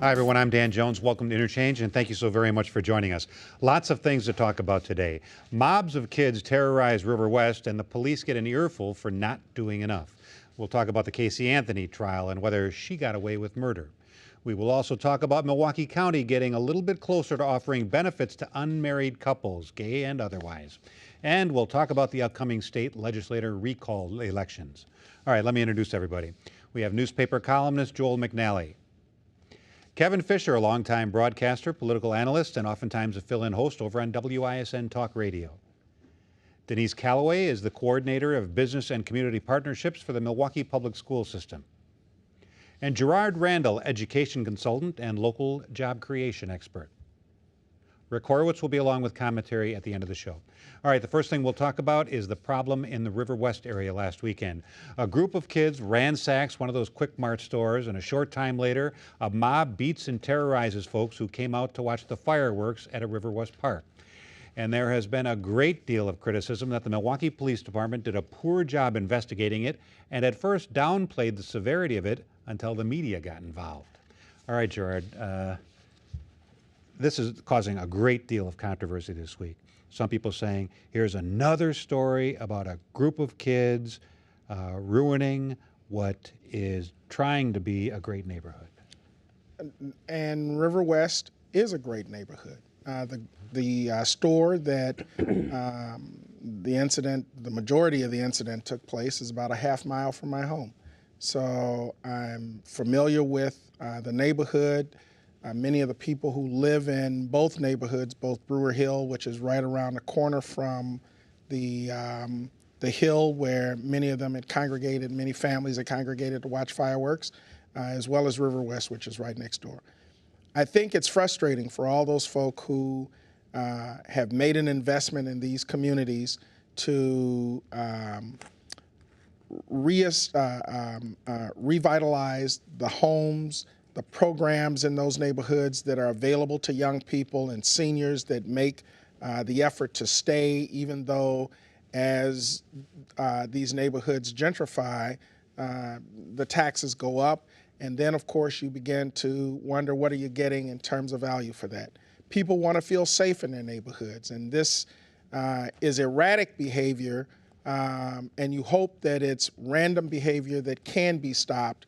Hi, everyone. I'm Dan Jones. Welcome to Interchange, and thank you so very much for joining us. Lots of things to talk about today. Mobs of kids terrorize Riverwest, and the police get an earful for not doing enough. We'll talk about the Casey Anthony trial and whether she got away with murder. We will also talk about Milwaukee County getting a little bit closer to offering benefits to unmarried couples, gay and otherwise. And we'll talk about the upcoming state legislator recall elections. All right, let me introduce everybody. We have newspaper columnist Joel McNally. Kevin Fischer, a longtime broadcaster, political analyst, and oftentimes a fill-in host over on WISN Talk Radio. Denise Callaway is the coordinator of business and community partnerships for the Milwaukee Public School System. And Gerard Randall, education consultant and local job creation expert. Rick Horowitz will be along with commentary at the end of the show. All right, the first thing we'll talk about is the problem in the Riverwest area last weekend. A group of kids ransacks one of those Quick Mart stores, and a short time later, a mob beats and terrorizes folks who came out to watch the fireworks at a Riverwest park. And there has been a great deal of criticism that the Milwaukee Police Department did a poor job investigating it and at first downplayed the severity of it until the media got involved. All right, Gerard. This is causing a great deal of controversy this week. Some people saying, here's another story about a group of kids ruining what is trying to be a great neighborhood. And Riverwest is a great neighborhood. The store that the majority of the incident took place is about a half mile from my home. So I'm familiar with the neighborhood. Many of the people who live in both neighborhoods, both Brewer Hill, which is right around the corner from the hill where many of them had congregated, many families had congregated to watch fireworks, as well as Riverwest, which is right next door. I think it's frustrating for all those folk who have made an investment in these communities to revitalize the homes, the programs in those neighborhoods that are available to young people and seniors that make the effort to stay, even though as these neighborhoods gentrify, the taxes go up. And then, of course, you begin to wonder, what are you getting in terms of value for that? People want to feel safe in their neighborhoods, and this is erratic behavior, and you hope that it's random behavior that can be stopped.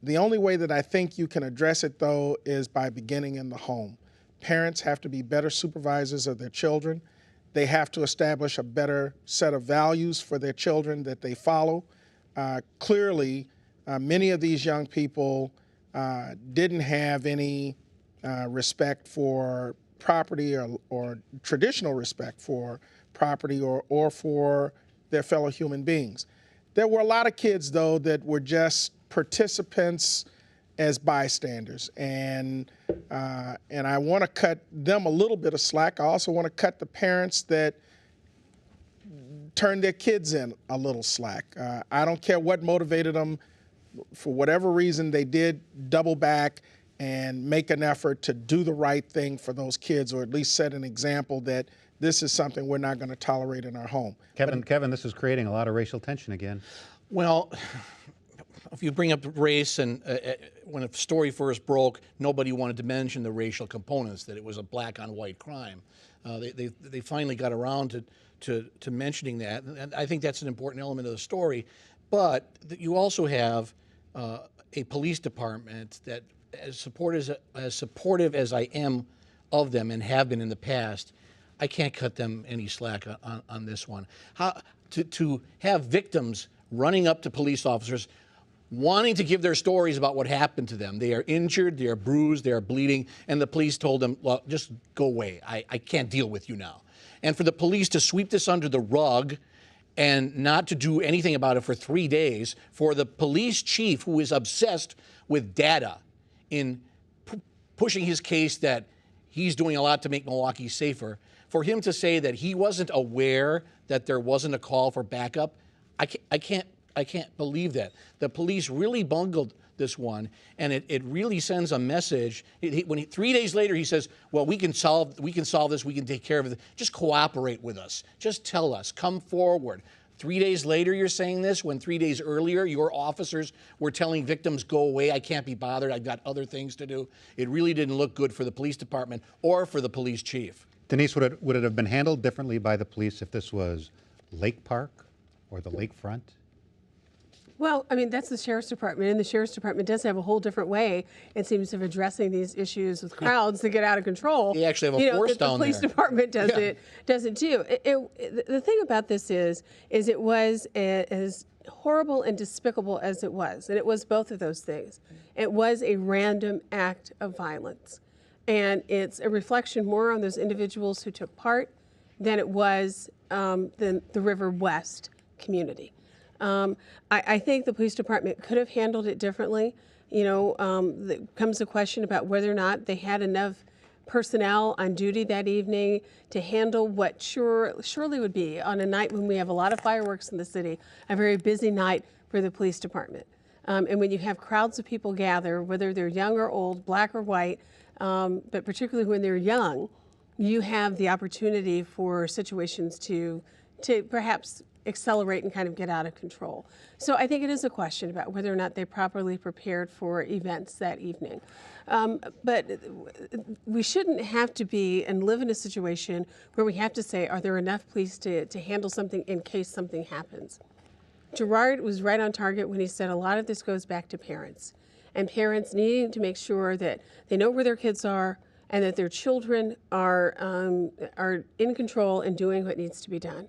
The only way that I think you can address it, though, is by beginning in the home. Parents have to be better supervisors of their children. They have to establish a better set of values for their children that they follow. Clearly, many of these young people didn't have any respect for property or traditional respect for property or for their fellow human beings. There were a lot of kids, though, that were just participants as bystanders, and I want to cut them a little bit of slack. I also want to cut the parents that turned their kids in a little slack. I don't care what motivated them. For whatever reason, they did double back and make an effort to do the right thing for those kids, or at least set an example that this is something we're not going to tolerate in our home. Kevin, this is creating a lot of racial tension again. Well, if you bring up race, and when a story first broke, nobody wanted to mention the racial components, that it was a black on white crime. They finally got around to mentioning that, and I think that's an important element of the story. But you also have a police department that, as supportive as I am of them and have been in the past, I can't cut them any slack on this one. To have victims running up to police officers, wanting to give their stories about what happened to them. They are injured, they are bruised, they are bleeding, and the police told them, well, just go away. I can't deal with you now. And for the police to sweep this under the rug and not to do anything about it for 3 days, for the police chief, who is obsessed with data in pushing his case that he's doing a lot to make Milwaukee safer, for him to say that he wasn't aware that there wasn't a call for backup, I can't believe that. The police really bungled this one, and it really sends a message. 3 days later he says, well, we can solve this, we can take care of it. Just cooperate with us. Just tell us, come forward. 3 days later, you're saying this, when 3 days earlier, your officers were telling victims, go away, I can't be bothered, I've got other things to do. It really didn't look good for the police department or for the police chief. Denise, would it have been handled differently by the police if this was Lake Park or the lakefront? Well, I mean, that's the Sheriff's Department, and the Sheriff's Department does have a whole different way, it seems, of addressing these issues with crowds that get out of control. They actually have a force down there. The police department does it too. The thing about this is it was as horrible and despicable as it was, and it was both of those things. It was a random act of violence, and it's a reflection more on those individuals who took part than it was the Riverwest community. I think the police department could have handled it differently. There comes a question about whether or not they had enough personnel on duty that evening to handle what surely would be, on a night when we have a lot of fireworks in the city, a very busy night for the police department. And when you have crowds of people gather, whether they're young or old, black or white, but particularly when they're young, you have the opportunity for situations to perhaps accelerate and kind of get out of control. So I think it is a question about whether or not they properly prepared for events that evening. But we shouldn't have to be and live in a situation where we have to say, are there enough police to handle something in case something happens? Gerard was right on target when he said a lot of this goes back to parents, and parents needing to make sure that they know where their kids are and that their children are in control and doing what needs to be done.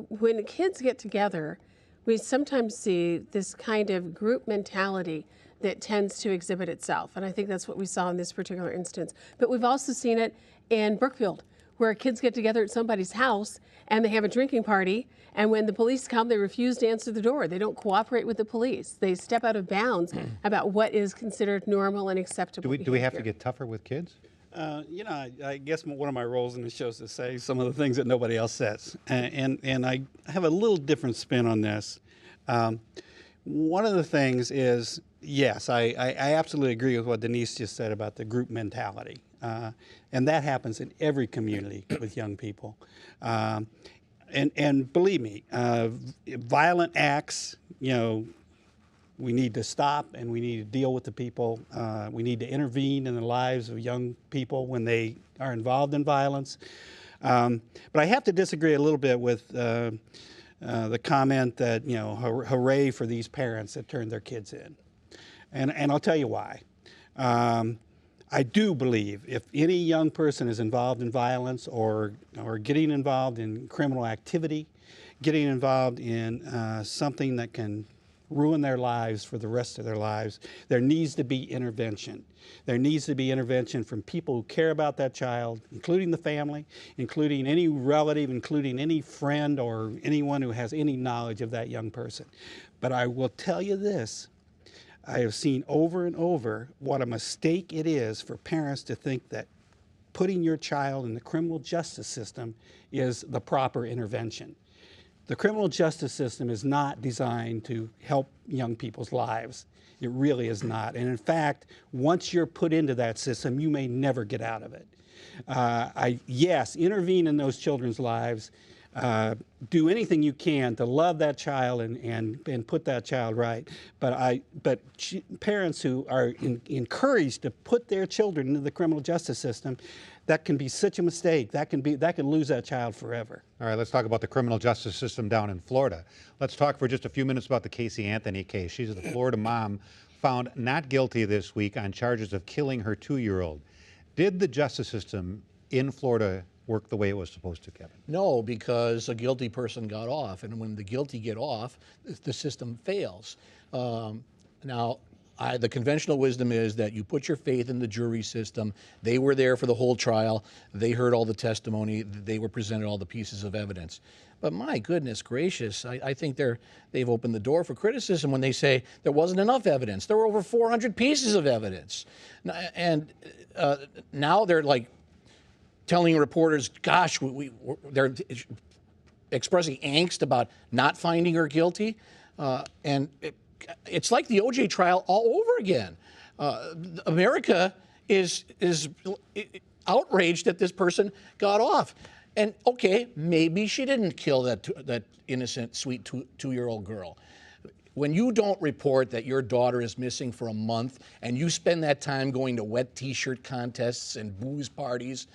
When kids get together, we sometimes see this kind of group mentality that tends to exhibit itself, and I think that's what we saw in this particular instance. But we've also seen it in Brookfield, where kids get together at somebody's house and they have a drinking party, and when the police come, they refuse to answer the door. They don't cooperate with the police. They step out of bounds about what is considered normal and acceptable Do we have to get tougher with kids? I guess one of my roles in the show is to say some of the things that nobody else says. And I have a little different spin on this. One of the things is, yes, I absolutely agree with what Denise just said about the group mentality. And that happens in every community with young people. And believe me, violent acts, we need to stop, and we need to deal with the people. We need to intervene in the lives of young people when they are involved in violence. But I have to disagree a little bit with the comment that, hooray for these parents that turned their kids in. And I'll tell you why. I do believe if any young person is involved in violence or getting involved in criminal activity, getting involved in something that can ruin their lives for the rest of their lives, there needs to be intervention. There needs to be intervention from people who care about that child, including the family, including any relative, including any friend or anyone who has any knowledge of that young person. But I will tell you this, I have seen over and over what a mistake it is for parents to think that putting your child in the criminal justice system is the proper intervention. The criminal justice system is not designed to help young people's lives. It really is not. And in fact, once you're put into that system, you may never get out of it. Yes, intervene in those children's lives. Do anything you can to love that child and put that child right. But parents who are encouraged to put their children into the criminal justice system, that can be such a mistake. That can lose that child forever. All right, let's talk about the criminal justice system down in Florida. Let's talk for just a few minutes about the Casey Anthony case. She's the Florida mom found not guilty this week on charges of killing her 2-year-old. Did the justice system in Florida work the way it was supposed to, Kevin? No, because a guilty person got off, and when the guilty get off, the system fails. Now, the conventional wisdom is that you put your faith in the jury system. They were there for the whole trial. They heard all the testimony. They were presented all the pieces of evidence. But my goodness gracious, I think they've opened the door for criticism when they say there wasn't enough evidence. There were over 400 pieces of evidence. And now they're like telling reporters, gosh, they're expressing angst about not finding her guilty. It's like the O.J. trial all over again. America is outraged that this person got off. And okay, maybe she didn't kill that innocent, sweet two-year-old girl. When you don't report that your daughter is missing for a month and you spend that time going to wet T-shirt contests and booze parties,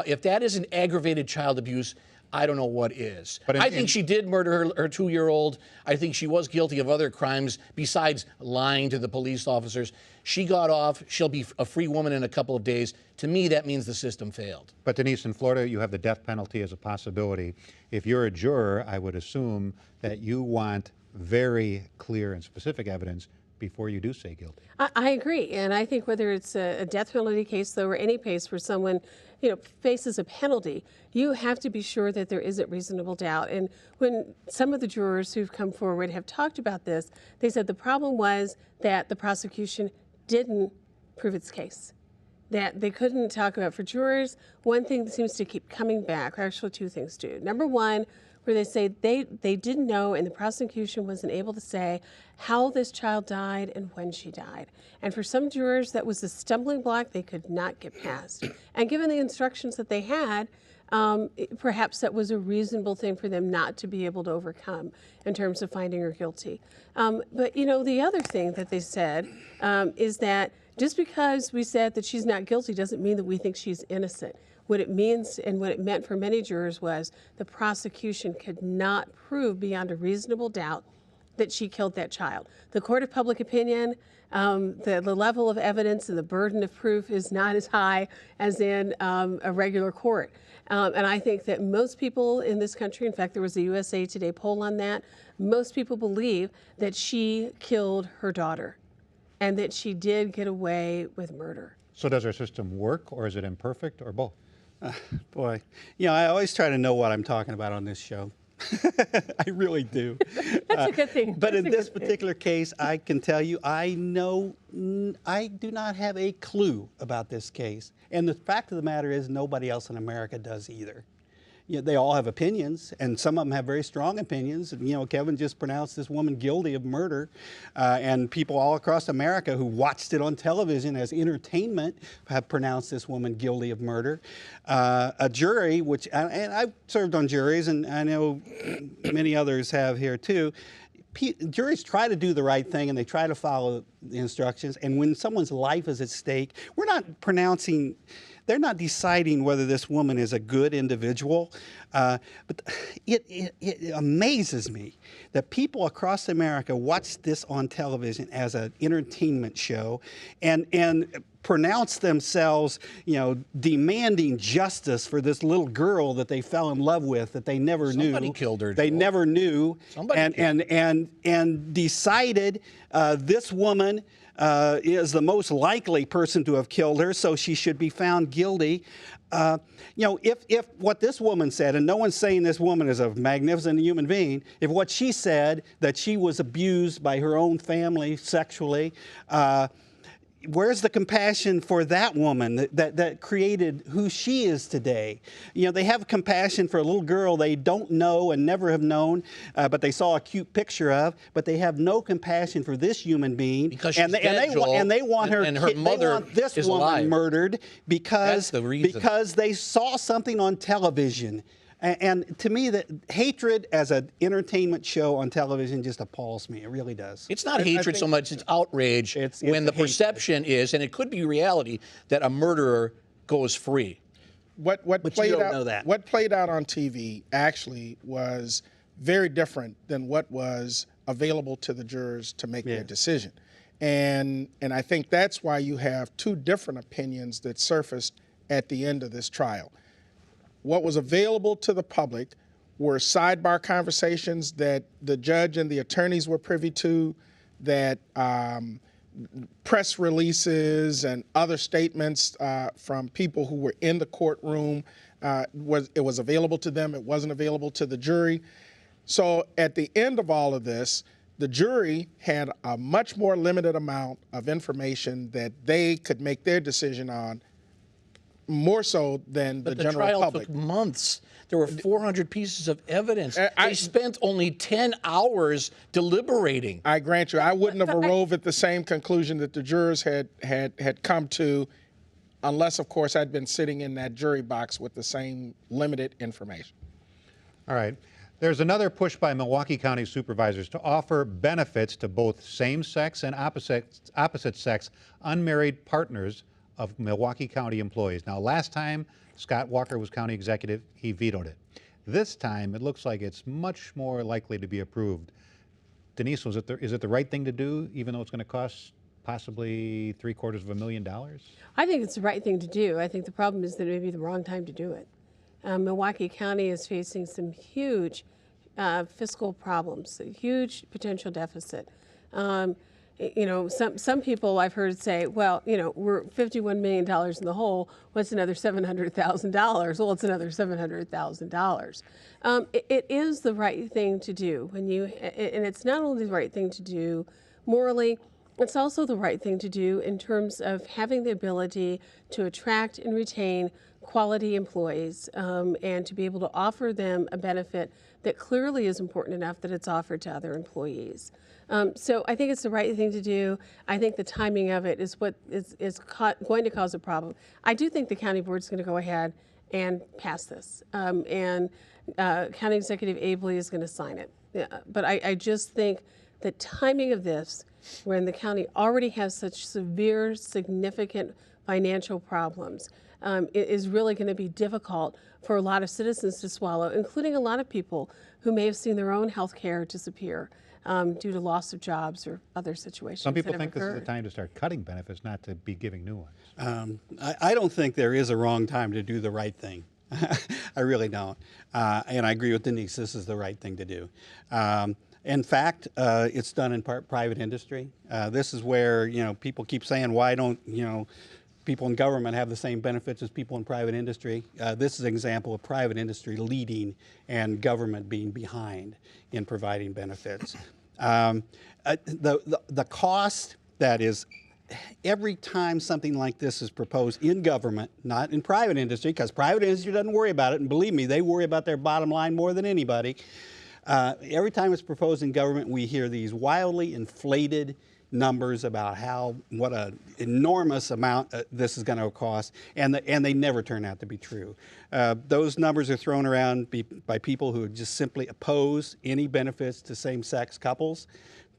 if that isn't aggravated child abuse, I don't know what is. But I think she did murder her 2-year-old. I think she was guilty of other crimes besides lying to the police officers. She got off. She'll be a free woman in a couple of days. To me, that means the system failed. But Denise, in Florida, you have the death penalty as a possibility. If you're a juror, I would assume that you want very clear and specific evidence before you do say guilty. I agree, and I think whether it's a death penalty case, though, or any case where someone, faces a penalty, you have to be sure that there isn't reasonable doubt. And when some of the jurors who've come forward have talked about this, they said the problem was that the prosecution didn't prove its case. That they couldn't talk about. For jurors, one thing that seems to keep coming back, or actually two things do. Number one, where they say they didn't know and the prosecution wasn't able to say how this child died and when she died. And for some jurors, that was a stumbling block they could not get past. And given the instructions that they had, perhaps that was a reasonable thing for them not to be able to overcome in terms of finding her guilty. But the other thing that they said is that just because we said that she's not guilty doesn't mean that we think she's innocent. What it means and what it meant for many jurors was the prosecution could not prove beyond a reasonable doubt that she killed that child. The court of public opinion, the level of evidence and the burden of proof is not as high as in a regular court. And I think that most people in this country, in fact, there was a USA Today poll on that, most people believe that she killed her daughter and that she did get away with murder. So does our system work, or is it imperfect, or both? Boy, I always try to know what I'm talking about on this show. I really do. That's a good thing. But in this particular case, I can tell you, I do not have a clue about this case. And the fact of the matter is, nobody else in America does either. They all have opinions, and some of them have very strong opinions. Kevin just pronounced this woman guilty of murder, and people all across America who watched it on television as entertainment have pronounced this woman guilty of murder. A jury, and I've served on juries, and I know many others have here too, juries try to do the right thing and they try to follow the instructions, and when someone's life is at stake, they're not deciding whether this woman is a good individual, but it amazes me that people across America watch this on television as an entertainment show and pronounce themselves, demanding justice for this little girl that they fell in love with, that they never knew. Somebody killed her. They never knew, and decided this woman is the most likely person to have killed her, so she should be found guilty. If what this woman said, and no one's saying this woman is a magnificent human being, if what she said, that she was abused by her own family sexually, where's the compassion for that woman that created who she is today? They have compassion for a little girl they don't know and never have known, but they saw a cute picture of, but they have no compassion for this human being. Because she's dead, they want her, and her mother they want this is woman alive. murdered because they saw something on television. And to me, that hatred as an entertainment show on television just appalls me. It really does. It's not hatred so much, it's outrage when the perception is, and it could be reality, that a murderer goes free. What played out on TV actually was very different than what was available to the jurors to make their decision. And I think that's why you have two different opinions that surfaced at the end of this trial. What was available to the public were sidebar conversations that the judge and the attorneys were privy to, that press releases and other statements from people who were in the courtroom, it was available to them, it wasn't available to the jury. So at the end of all of this, the jury had a much more limited amount of information that they could make their decision on, more so than the general public. But the trial took months. There were 400 pieces of evidence. They spent only 10 hours deliberating. I grant you, I wouldn't have arrived at the same conclusion that the jurors had come to unless, of course, I'd been sitting in that jury box with the same limited information. All right. There's another push by Milwaukee County supervisors to offer benefits to both same-sex and opposite-sex unmarried partners of Milwaukee County employees. Now, last time Scott Walker was county executive, he vetoed it. This time, it looks like it's much more likely to be approved. Denise, is it the right thing to do, even though it's going to cost possibly $750,000? I think it's the right thing to do. I think the problem is that it may be the wrong time to do it. Milwaukee County is facing some huge fiscal problems, a huge potential deficit. You know, some people I've heard say, well, you know, we're $51 million in the hole. What's another $700,000? Well, it's another $700,000. It is the right thing to do and it's not only the right thing to do morally, it's also the right thing to do in terms of having the ability to attract and retain quality employees and to be able to offer them a benefit that clearly is important enough that it's offered to other employees. So I think it's the right thing to do. I think the timing of it is what is going to cause a problem. I do think the county board is going to go ahead and pass this, and County Executive Abley is going to sign it. Yeah, but I just think the timing of this, when the county already has such severe, significant financial problems, it is really going to be difficult for a lot of citizens to swallow, including a lot of people who may have seen their own health care disappear due to loss of jobs or other situations. Some people think this is the time to start cutting benefits, not to be giving new ones. I don't think there is a wrong time to do the right thing. I really don't. And I agree with Denise, this is the right thing to do. In fact, it's done in private industry. This is where, you know, people keep saying, why don't, you know, people in government have the same benefits as people in private industry? This is an example of private industry leading and government being behind in providing benefits. The cost that is every time something like this is proposed in government, not in private industry, because private industry doesn't worry about it, and believe me, they worry about their bottom line more than anybody. Every time it's proposed in government, we hear these wildly inflated numbers about what an enormous amount this is going to cost, and they never turn out to be true. Those numbers are thrown around by people who just simply oppose any benefits to same-sex couples.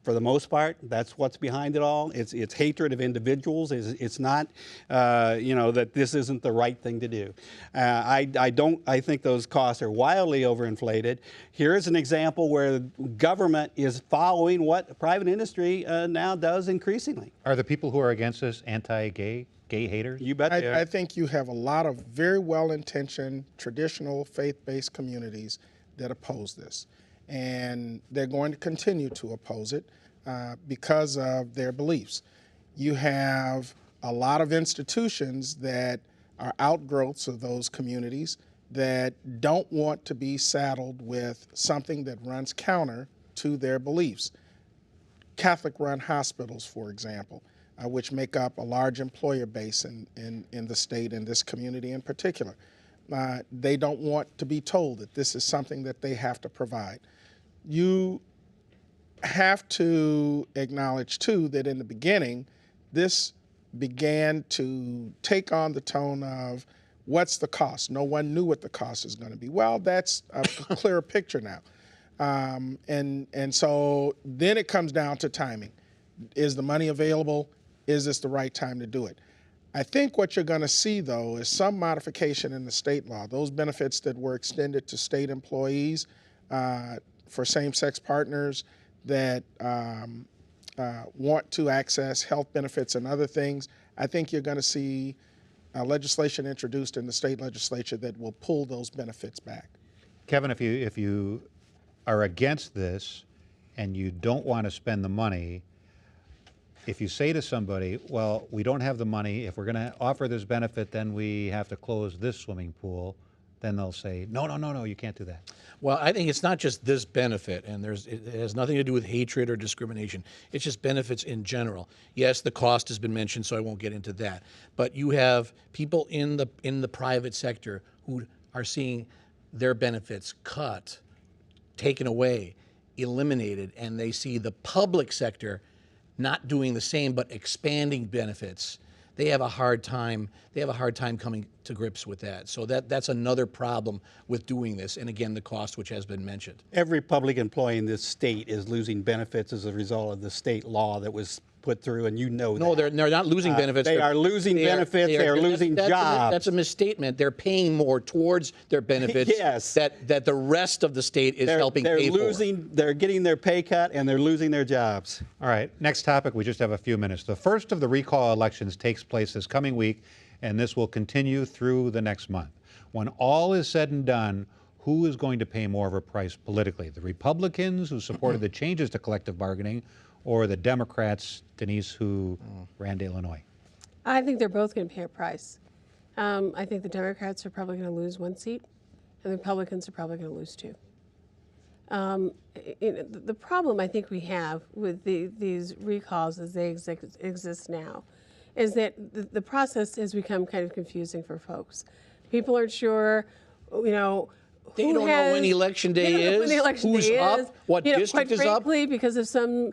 For the most part, that's what's behind it all. It's hatred of individuals. It's not, you know, that this isn't the right thing to do. I think those costs are wildly overinflated. Here is an example where government is following what private industry now does increasingly. Are the people who are against this anti-gay haters? You bet. I think you have a lot of very well-intentioned, traditional, faith-based communities that oppose this. And they're going to continue to oppose it because of their beliefs. You have a lot of institutions that are outgrowths of those communities that don't want to be saddled with something that runs counter to their beliefs. Catholic-run hospitals, for example, which make up a large employer base in the state and this community in particular. They don't want to be told that this is something that they have to provide. You have to acknowledge, too, that in the beginning, this began to take on the tone of, what's the cost? No one knew what the cost is going to be. Well, that's a clearer picture now. And so then it comes down to timing. Is the money available? Is this the right time to do it? I think what you're going to see, though, is some modification in the state law. Those benefits that were extended to state employees for same-sex partners that want to access health benefits and other things, I think you're going to see legislation introduced in the state legislature that will pull those benefits back. Kevin, if you are against this and you don't want to spend the money, if you say to somebody, well, we don't have the money, if we're going to offer this benefit, then we have to close this swimming pool, then they'll say, no, you can't do that. Well, I think it's not just this benefit, and it has nothing to do with hatred or discrimination. It's just benefits in general. Yes, the cost has been mentioned, so I won't get into that. But you have people in the private sector who are seeing their benefits cut, taken away, eliminated, and they see the public sector not doing the same but expanding benefits. they have a hard time. They have a hard time coming to grips with that. So that's another problem with doing this. And again, the cost, which has been mentioned. Every public employee in this state is losing benefits as a result of the state law that was put through, and you know that. No, they're not losing benefits. They are losing benefits. They are losing jobs. That's a misstatement. They're paying more towards their benefits. Yes. That the rest of the state is helping pay for. They're getting their pay cut, and they're losing their jobs. All right, next topic. We just have a few minutes. The first of the recall elections takes place this coming week, and this will continue through the next month. When all is said and done, who is going to pay more of a price politically? The Republicans who supported the changes to collective bargaining, or the Democrats, Denise, who ran to Illinois? I think they're both going to pay a price. I think the Democrats are probably going to lose 1 seat, and the Republicans are probably going to lose 2. The problem I think we have with these recalls as they exist now is that the process has become kind of confusing for folks. People aren't sure, They don't know when election day is, who's up, what district is up. Quite frankly, because of some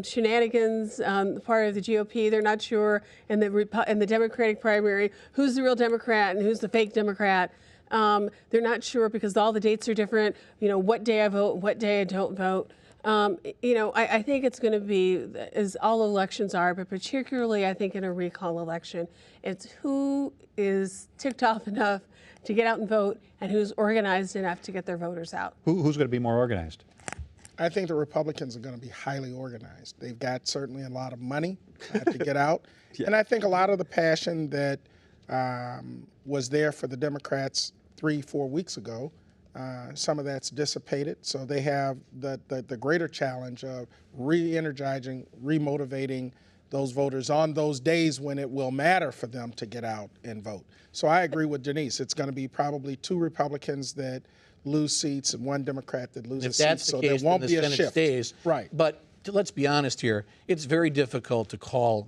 shenanigans part of the GOP, they're not sure in the Democratic primary who's the real Democrat and who's the fake Democrat. They're not sure because all the dates are different. What day I vote, what day I don't vote. I think it's going to be, as all elections are, but particularly I think in a recall election, it's who is ticked off enough to get out and vote and who's organized enough to get their voters out. Who's going to be more organized? I think the Republicans are going to be highly organized. They've got certainly a lot of money to get out. Yeah. And I think a lot of the passion that was there for the Democrats 3-4 weeks ago, some of that's dissipated. So they have the greater challenge of re-energizing, remotivating those voters on those days when it will matter for them to get out and vote. So I agree with Denise. It's going to be probably 2 Republicans that lose seats and 1 Democrat that loses seats. If that's the case, there won't then be the a Senate shift. stays. Right. But let's be honest here. It's very difficult to call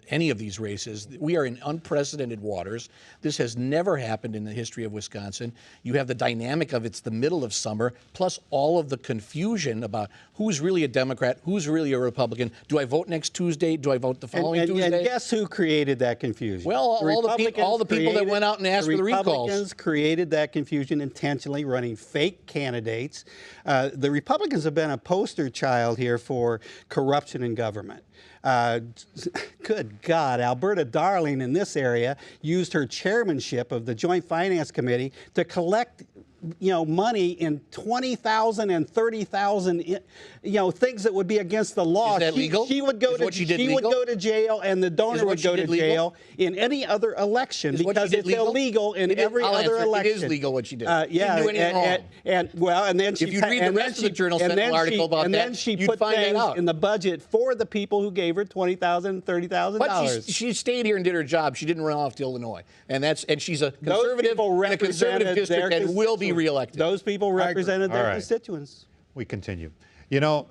any of these races. We are in unprecedented waters. This has never happened in the history of Wisconsin. You have the dynamic of it's the middle of summer, plus all of the confusion about who's really a Democrat, who's really a Republican. Do I vote next Tuesday? Do I vote the following Tuesday? And guess who created that confusion? Well, all the people that went out and asked for the recalls. The Republicans created that confusion intentionally, running fake candidates. The Republicans have been a poster child here for corruption in government. Good God, Alberta Darling in this area used her chairmanship of the Joint Finance Committee to collect money in 20,000 and 30,000, things that would be against the law. Is that legal? She would go to jail, and the donor would go to jail in any other election because it's illegal in every other election. It is legal what she did. Yeah, she didn't do anything wrong. And then she. If you read the rest of the Journal Sentinel article about that, and then she put things in the budget for the people who gave her $20,000 and $30,000. But she stayed here and did her job. She didn't run off to Illinois, and she's a conservative in a conservative district and will be reelected. Those people represented their constituents. We continue.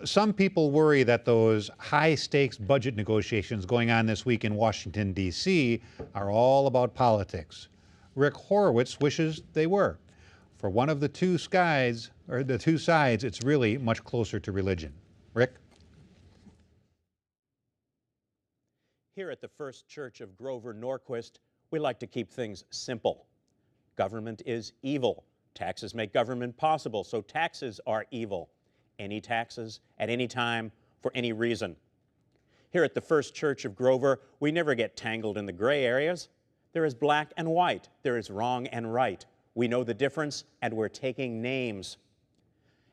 Some people worry that those high-stakes budget negotiations going on this week in Washington, D.C. are all about politics. Rick Horowitz wishes they were. For one of the two sides, it's really much closer to religion. Rick? Here at the First Church of Grover Norquist, we like to keep things simple. Government is evil. Taxes make government possible, so taxes are evil. Any taxes, at any time, for any reason. Here at the First Church of Grover, we never get tangled in the gray areas. There is black and white. There is wrong and right. We know the difference, and we're taking names.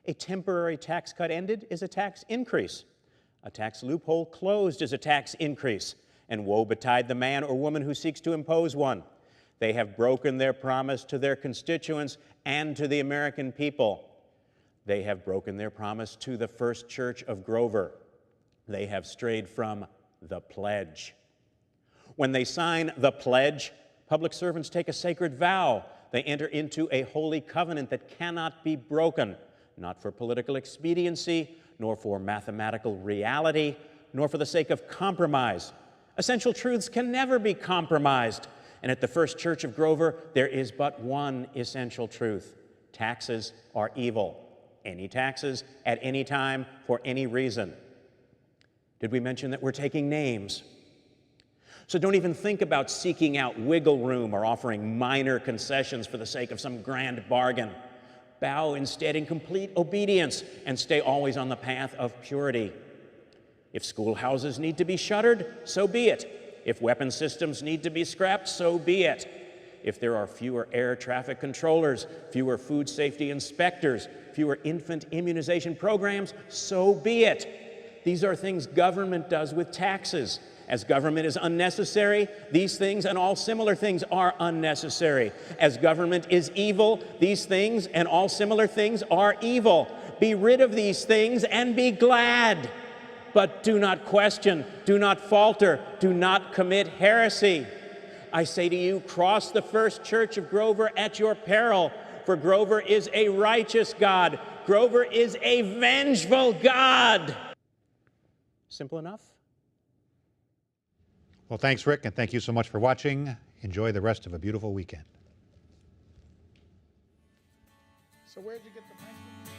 A temporary tax cut ended is a tax increase. A tax loophole closed is a tax increase. And woe betide the man or woman who seeks to impose one. They have broken their promise to their constituents and to the American people. They have broken their promise to the First Church of Grover. They have strayed from the pledge. When they sign the pledge, public servants take a sacred vow. They enter into a holy covenant that cannot be broken, not for political expediency, nor for mathematical reality, nor for the sake of compromise. Essential truths can never be compromised. And at the First Church of Grover, there is but one essential truth. Taxes are evil. Any taxes, at any time, for any reason. Did we mention that we're taking names? So don't even think about seeking out wiggle room or offering minor concessions for the sake of some grand bargain. Bow instead in complete obedience and stay always on the path of purity. If schoolhouses need to be shuttered, so be it. If weapon systems need to be scrapped, so be it. If there are fewer air traffic controllers, fewer food safety inspectors, fewer infant immunization programs, so be it. These are things government does with taxes. As government is unnecessary, these things and all similar things are unnecessary. As government is evil, these things and all similar things are evil. Be rid of these things and be glad. But do not question, do not falter, do not commit heresy. I say to you, cross the First Church of Grover at your peril, for Grover is a righteous God. Grover is a vengeful God. Simple enough? Well, thanks, Rick, and thank you so much for watching. Enjoy the rest of a beautiful weekend. So where'd you get the mic?